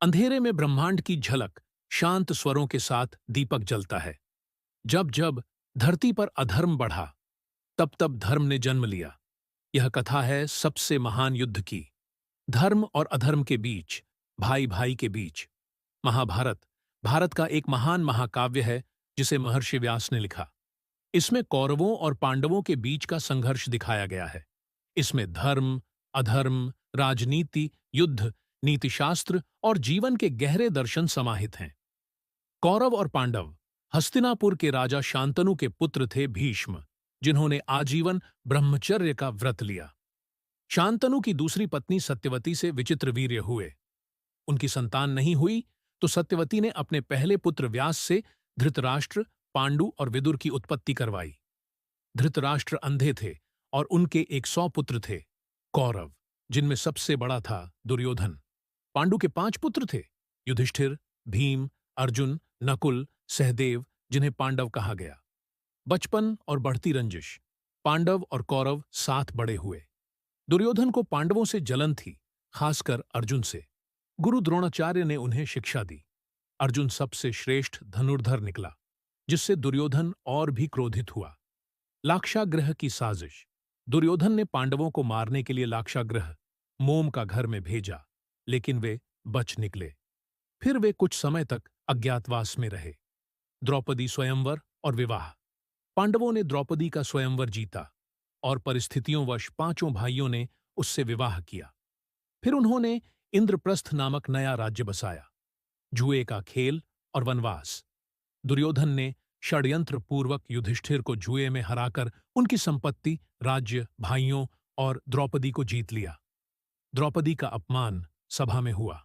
अंधेरे में ब्रह्मांड की झलक, शांत स्वरों के साथ दीपक जलता है। जब जब धरती पर अधर्म बढ़ा, तब तब धर्म ने जन्म लिया। यह कथा है सबसे महान युद्ध की, धर्म और अधर्म के बीच, भाई भाई के बीच। महाभारत भारत का एक महान महाकाव्य है जिसे महर्षि व्यास ने लिखा। इसमें कौरवों और पांडवों के बीच का संघर्ष दिखाया गया है। इसमें धर्म, अधर्म, राजनीति, युद्ध, नीतिशास्त्र और जीवन के गहरे दर्शन समाहित हैं। कौरव और पांडव हस्तिनापुर के राजा शांतनु के पुत्र थे भीष्म, जिन्होंने आजीवन ब्रह्मचर्य का व्रत लिया। शांतनु की दूसरी पत्नी सत्यवती से विचित्र वीर्य हुए। उनकी संतान नहीं हुई तो सत्यवती ने अपने पहले पुत्र व्यास से धृतराष्ट्र, पांडु और विदुर की उत्पत्ति करवाई। धृतराष्ट्र अंधे थे और उनके 100 पुत्र थे कौरव, जिनमें सबसे बड़ा था दुर्योधन। पांडु के 5 पुत्र थे, युधिष्ठिर, भीम, अर्जुन, नकुल, सहदेव, जिन्हें पांडव कहा गया। बचपन और बढ़ती रंजिश, पांडव और कौरव साथ बड़े हुए। दुर्योधन को पांडवों से जलन थी, खासकर अर्जुन से। गुरु द्रोणाचार्य ने उन्हें शिक्षा दी। अर्जुन सबसे श्रेष्ठ धनुर्धर निकला, जिससे दुर्योधन और भी क्रोधित हुआ। लाक्षागृह की साजिश, दुर्योधन ने पांडवों को मारने के लिए लाक्षागृह, मोम का घर में भेजा, लेकिन वे बच निकले। फिर वे कुछ समय तक अज्ञातवास में रहे। द्रौपदी स्वयंवर और विवाह, पांडवों ने द्रौपदी का स्वयंवर जीता और परिस्थितियोंवश पांचों भाइयों ने उससे विवाह किया। फिर उन्होंने इंद्रप्रस्थ नामक नया राज्य बसाया। जुए का खेल और वनवास, दुर्योधन ने षड्यंत्र पूर्वक युधिष्ठिर को जुए में हराकर उनकी संपत्ति, राज्य, भाइयों और द्रौपदी को जीत लिया। द्रौपदी का अपमान सभा में हुआ।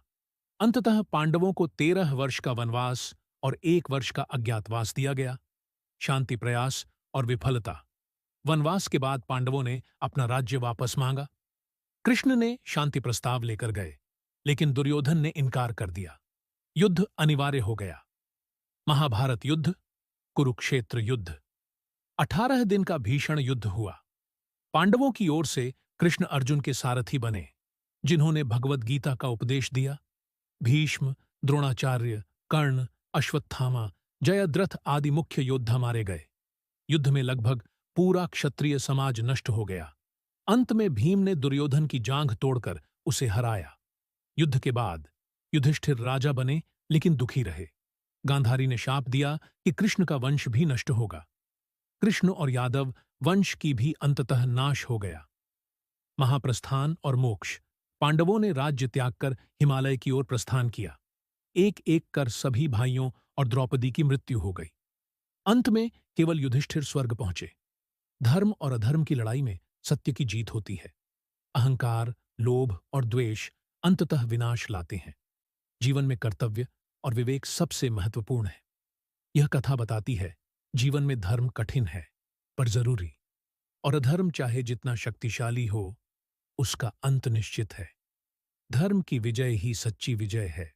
अंततः पांडवों को 13 वर्ष का वनवास और 1 वर्ष का अज्ञातवास दिया गया। शांति प्रयास और विफलता, वनवास के बाद पांडवों ने अपना राज्य वापस मांगा। कृष्ण ने शांति प्रस्ताव लेकर गए, लेकिन दुर्योधन ने इनकार कर दिया। युद्ध अनिवार्य हो गया। महाभारत युद्ध, कुरुक्षेत्र युद्ध। 18 दिन का भीषण युद्ध हुआ। पांडवों की ओर से कृष्ण अर्जुन के सारथी बने, जिन्होंने भगवद गीता का उपदेश दिया। भीष्म, द्रोणाचार्य, कर्ण, अश्वत्थामा, जयद्रथ आदि मुख्य योद्धा मारे गए। युद्ध में लगभग पूरा क्षत्रिय समाज नष्ट हो गया। अंत में भीम ने दुर्योधन की जांघ तोड़कर उसे हराया। युद्ध के बाद युधिष्ठिर राजा बने, लेकिन दुखी रहे। गांधारी ने शाप दिया कि कृष्ण का वंश भी नष्ट होगा। कृष्ण और यादव वंश की भी अंततः नाश हो गया। महाप्रस्थान और मोक्ष, पांडवों ने राज्य त्याग कर हिमालय की ओर प्रस्थान किया। एक एक कर सभी भाइयों और द्रौपदी की मृत्यु हो गई। अंत में केवल युधिष्ठिर स्वर्ग पहुंचे। धर्म और अधर्म की लड़ाई में सत्य की जीत होती है। अहंकार, लोभ और द्वेष अंततः विनाश लाते हैं। जीवन में कर्तव्य और विवेक सबसे महत्वपूर्ण है। यह कथा बताती है, जीवन में धर्म कठिन है पर जरूरी, और अधर्म चाहे जितना शक्तिशाली हो, उसका अंत निश्चित है। धर्म की विजय ही सच्ची विजय है।